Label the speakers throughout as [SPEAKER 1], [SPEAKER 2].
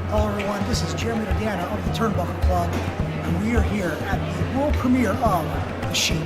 [SPEAKER 1] Hello everyone, this is Jeremy Organa of the Turnbuckle Club, and we are here at the world premiere of The Sheik.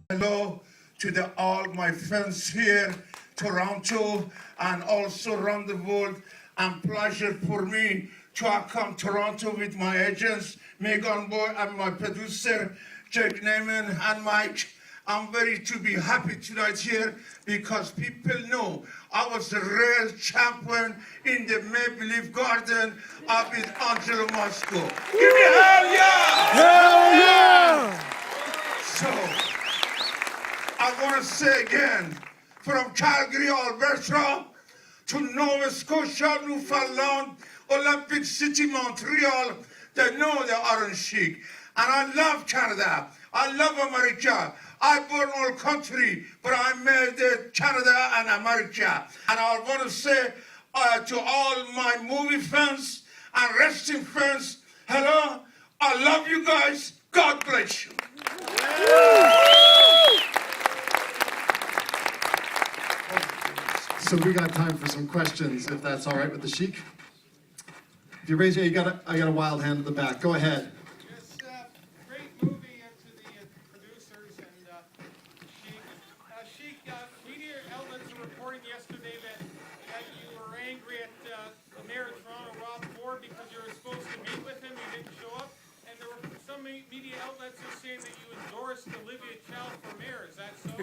[SPEAKER 2] Hello to all my friends here, Toronto, and also around the world. And pleasure for me to come Toronto with my agents, Magen Boy, and my producer, Jake Neyman and Mike. I'm very to be happy tonight here because people know I was the real champion in the Maple Garden with Angelo Moscow. Give me hell yeah!
[SPEAKER 1] Hell yeah!
[SPEAKER 2] So, I want to say again, from Calgary, Alberta, to Nova Scotia, Newfoundland, Olympic City, Montreal, they know the Iron Sheik. And I love Canada. I love America. I born all country, but I made Canada and America. And I want to say to all my movie fans and wrestling fans, hello, I love you guys. God bless you.
[SPEAKER 3] So we got time for some questions, if that's all right with the Sheik. If you raise your, I got a wild hand in the back. Go ahead.
[SPEAKER 4] Yes, great movie to the producers and Sheik. Sheik, media outlets are reporting yesterday that you were angry at the mayor of Toronto, Rob Ford, because you were supposed to meet with him, you didn't show up. And there were some media outlets are saying that you endorsed Olivia Chow for mayor. Is that so?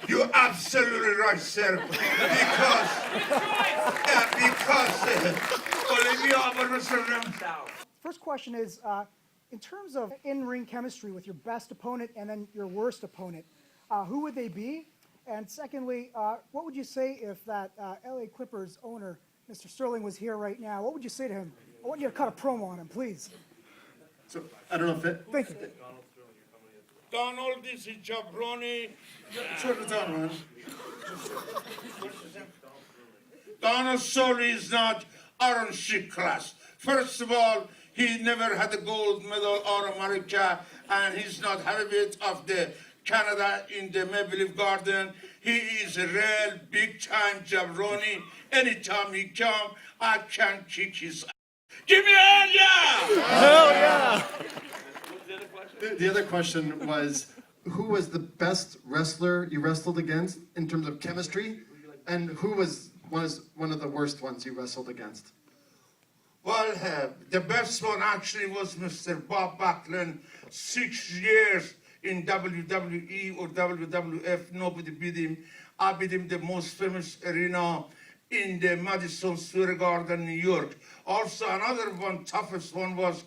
[SPEAKER 2] You're absolutely right, sir. Because Olivia.
[SPEAKER 1] First question is, in terms of in-ring chemistry with your best opponent and then your worst opponent, who would they be? And secondly, what would you say if that LA Clippers owner, Mr. Sterling, was here right now? What would you say to him? I want you to cut a promo on him, please.
[SPEAKER 3] So I don't know if it.
[SPEAKER 1] Thank you.
[SPEAKER 2] Donald is a jabroni. Turn it on, man. Donald Sterling is not Iron Sheik class. First of all, he never had a gold medal or America, and he's not heavyweight of the Canada in the Maple Garden. He is a real big-time jabroni. Anytime he come, I can kick his ass. Give me a hell yeah!
[SPEAKER 1] Hell yeah!
[SPEAKER 3] The other question was, who was the best wrestler you wrestled against in terms of chemistry, and who was one of the worst ones you wrestled against?
[SPEAKER 2] Well, the best one actually was Mr. Bob Backlund. 6 years in WWE or WWF, nobody beat him. I beat him the most famous arena in the Madison Square Garden, New York. Also, another one, toughest one, was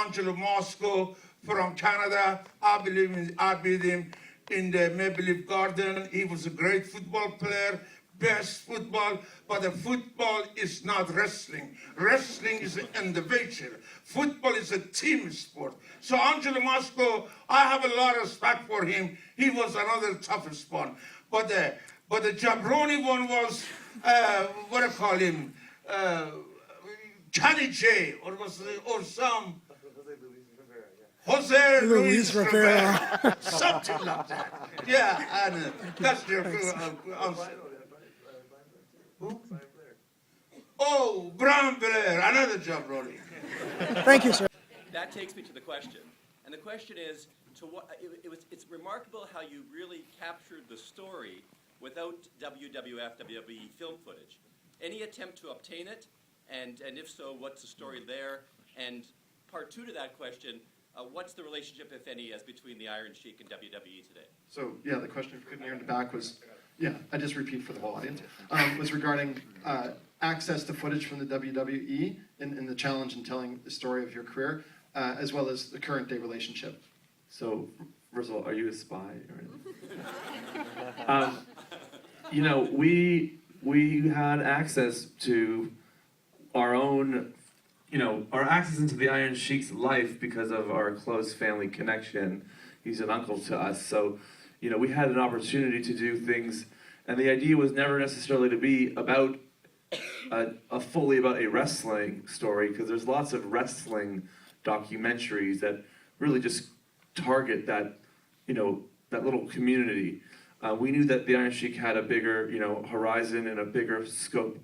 [SPEAKER 2] Angelo Moscow from Canada. I beat him in the Maple Garden. He was a great football player, best football, but the football is not wrestling. Wrestling is an individual. Football is a team sport. So Angelo Moscow, I have a lot of respect for him. He was another toughest one. But the jabroni one was, what do I call him? Johnny J, or some Jose Luis Rivera. Something like that. Yeah, and that's their answer. Who? Oh, Brown Blair, another jabroni.
[SPEAKER 1] Thank you, sir.
[SPEAKER 5] That takes me to the question. And the question is, it's remarkable how you really captured the story without WWF, WWE film footage. Any attempt to obtain it? And if so, what's the story there? And part two to that question, what's the relationship, if any, as between the Iron Sheik and WWE today?
[SPEAKER 3] So yeah, the question, if you couldn't hear in the back, was, yeah, I just repeat for the whole audience, was regarding access to footage from the WWE in the challenge in telling the story of your career, as well as the current day relationship.
[SPEAKER 6] So, first of all, are you a spy? Or you know, we had access to our own, our access into the Iron Sheik's life because of our close family connection. He's an uncle to us, so, we had an opportunity to do things, and the idea was never necessarily to be about fully about a wrestling story, because there's lots of wrestling documentaries that really just target that, that little community. We knew that the Iron Sheik had a bigger, horizon and a bigger scope.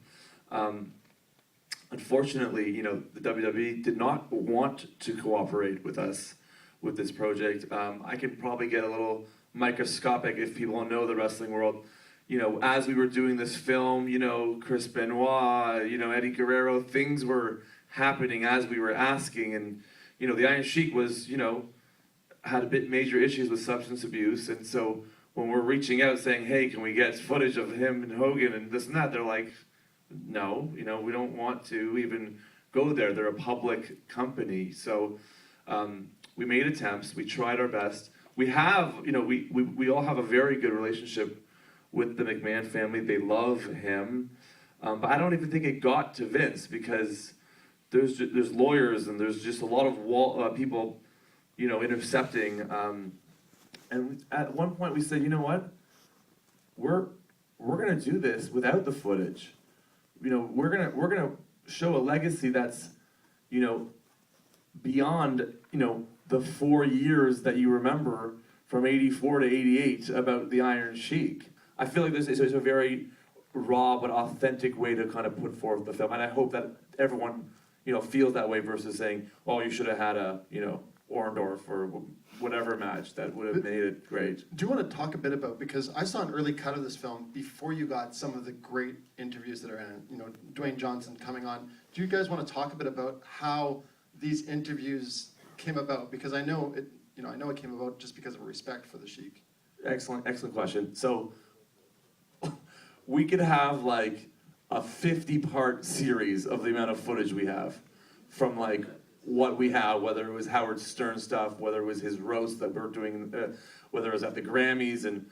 [SPEAKER 6] Unfortunately, the WWE did not want to cooperate with us with this project. I can probably get a little microscopic if people know the wrestling world. As we were doing this film, Chris Benoit, Eddie Guerrero, things were happening as we were asking. And, the Iron Sheik was, had a bit major issues with substance abuse. And so when we're reaching out saying, hey, can we get footage of him and Hogan and this and that, they're like, no, we don't want to even go there. They're a public company. So we made attempts. We tried our best. We have, we all have a very good relationship with the McMahon family. They love him. But I don't even think it got to Vince because there's lawyers and there's just a lot of people, intercepting. And at one point we said, you know what? We're gonna do this without the footage. We're gonna show a legacy that's, beyond, the 4 years that you remember from '84 to '88 about the Iron Sheik. I feel like this is a very raw but authentic way to kind of put forth the film, and I hope that everyone, feels that way versus saying, oh, you should have had a, Orndorff or whatever match that would have made it great.
[SPEAKER 3] Do you want to talk a bit about, because I saw an early cut of this film before you got some of the great interviews that are in it, Dwayne Johnson coming on. Do you guys want to talk a bit about how these interviews came about? Because I know it came about just because of a respect for the Sheik.
[SPEAKER 6] Excellent question. So we could have like a 50-part series of the amount of footage we have from like what we have, whether it was Howard Stern stuff, whether it was his roast that we're doing, whether it was at the Grammys and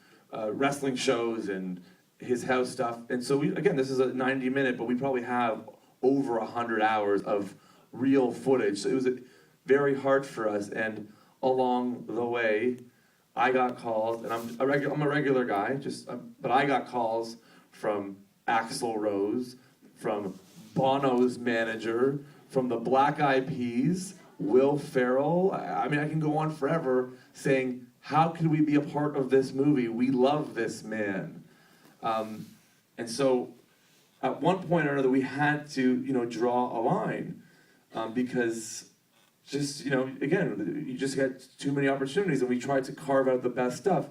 [SPEAKER 6] wrestling shows and his house stuff. And so this is a 90-minute, but we probably have over 100 hours of real footage. So it was very hard for us. And along the way, I got calls, and I'm a regular guy, but I got calls from Axl Rose, from Bono's manager, from the Black Eyed Peas, Will Ferrell. I mean, I can go on forever saying, how can we be a part of this movie? We love this man. And so at one point or another, we had to, draw a line because just, again, you just get too many opportunities, and we tried to carve out the best stuff.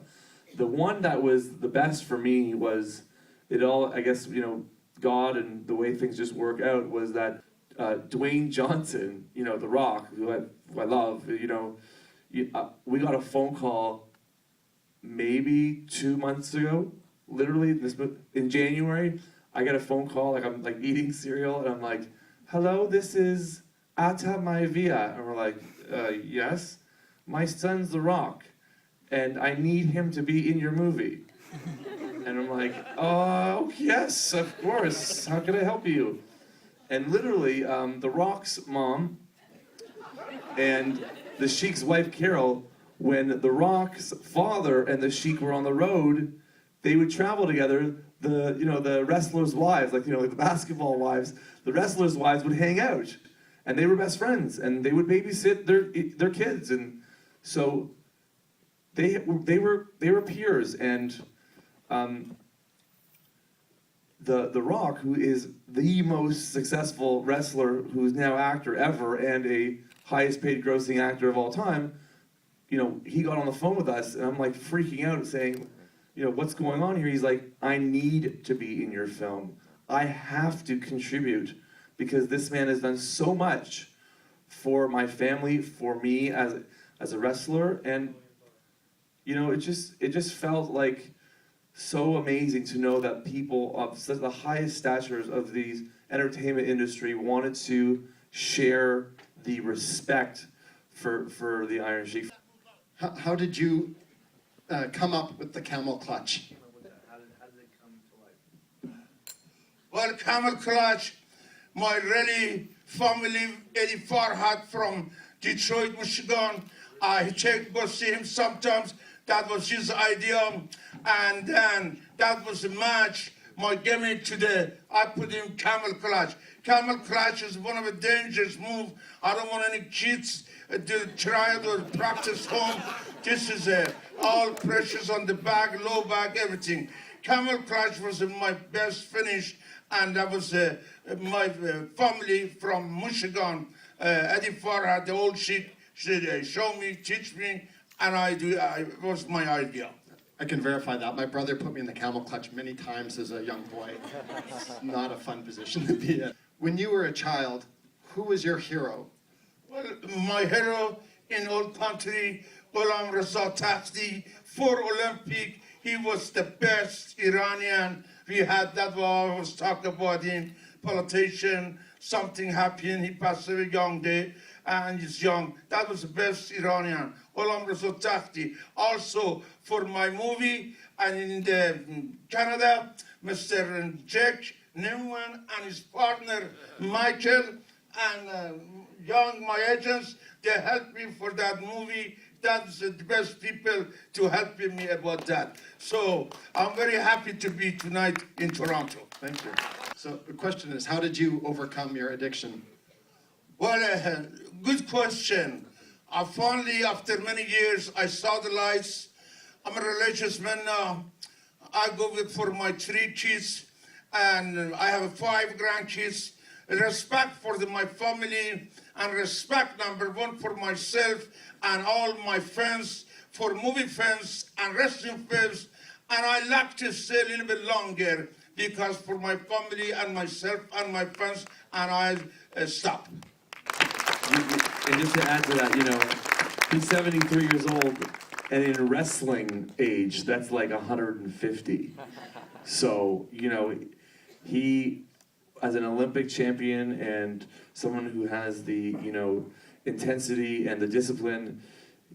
[SPEAKER 6] The one that was the best for me was, it all, I guess, God and the way things just work out, was that Dwayne Johnson, The Rock, who I love, we got a phone call maybe 2 months ago, literally in January. I get a phone call, like I'm like eating cereal, and I'm like, hello, this is Ata Maivia. And we're like, yes, my son's The Rock, and I need him to be in your movie. And I'm like, oh, yes, of course, how can I help you? And literally, The Rock's mom and the Sheik's wife, Carol, when The Rock's father and the Sheik were on the road, they would travel together. The wrestlers' wives, like the basketball wives, the wrestlers' wives would hang out, and they were best friends, and they would babysit their kids, and so they were peers. And The Rock, who is the most successful wrestler, who's now actor ever, and a highest paid grossing actor of all time, he got on the phone with us, and I'm like freaking out saying, what's going on here? He's like, I need to be in your film. I have to contribute because this man has done so much for my family, for me as a wrestler, and it just felt like so amazing to know that people of the highest statures of the entertainment industry wanted to share the respect for the Iron Sheik.
[SPEAKER 3] How did you come up with the Camel Clutch?
[SPEAKER 6] How did it come to life?
[SPEAKER 2] Well, Camel Clutch, my really family, Eddie Farhat from Detroit, Michigan. I take to see him sometimes. That was his idea. And then that was a match. my gimmick today, I put in Camel Clutch. Camel Clutch is one of the dangerous moves. I don't want any kids to try it or practice home. This is all pressures on the back, low back, everything. Camel Clutch was my best finish, and that was my family from Michigan. Eddie Farhad, the old Sheik, show me, teach me, and it was my idea.
[SPEAKER 3] I can verify that. My brother put me in the Camel Clutch many times as a young boy. It's not a fun position to be in. When you were a child, who was your hero?
[SPEAKER 2] Well, my hero in old country, Ghulam Reza Tafti, for Olympic, he was the best Iranian we had. That was I was talking about him, politician, something happened, he passed away young day, and he's young. That was the best Iranian, Ghulam Reza Tafti. Also, for my movie, and in Canada, Mr. Jack Newman and his partner, Michael, and young, my agents, they helped me for that movie. That's the best people to help me about that. So I'm very happy to be tonight in Toronto.
[SPEAKER 3] Thank you. So the question is, how did you overcome your addiction?
[SPEAKER 2] Well, good question. I finally, after many years, I saw the lights. I'm a religious man now. I go for my 3 kids, and I have 5 grandkids. Respect for my family, and respect #1 for myself and all my friends, for movie fans and wrestling fans. And I like to stay a little bit longer because for my family and myself and my friends, and I stop.
[SPEAKER 6] And just to add to that, you know, he's 73 years old, and in wrestling age, that's like 150. So, you know, he, as an Olympic champion and someone who has the, you know, intensity and the discipline,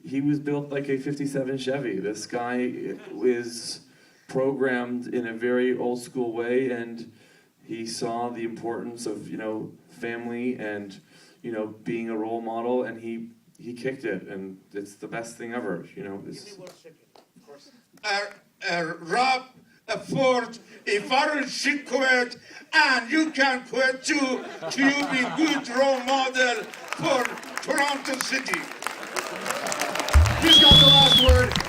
[SPEAKER 6] he was built like a 57 Chevy. This guy is programmed in a very old school way, and he saw the importance of, you know, family and, you know, being a role model, and he kicked it, and it's the best thing ever, you know.
[SPEAKER 2] Rob, Ford, if Iron Sheik quit, and you can quit too, to be good role model for Toronto City.
[SPEAKER 3] He's got the last word.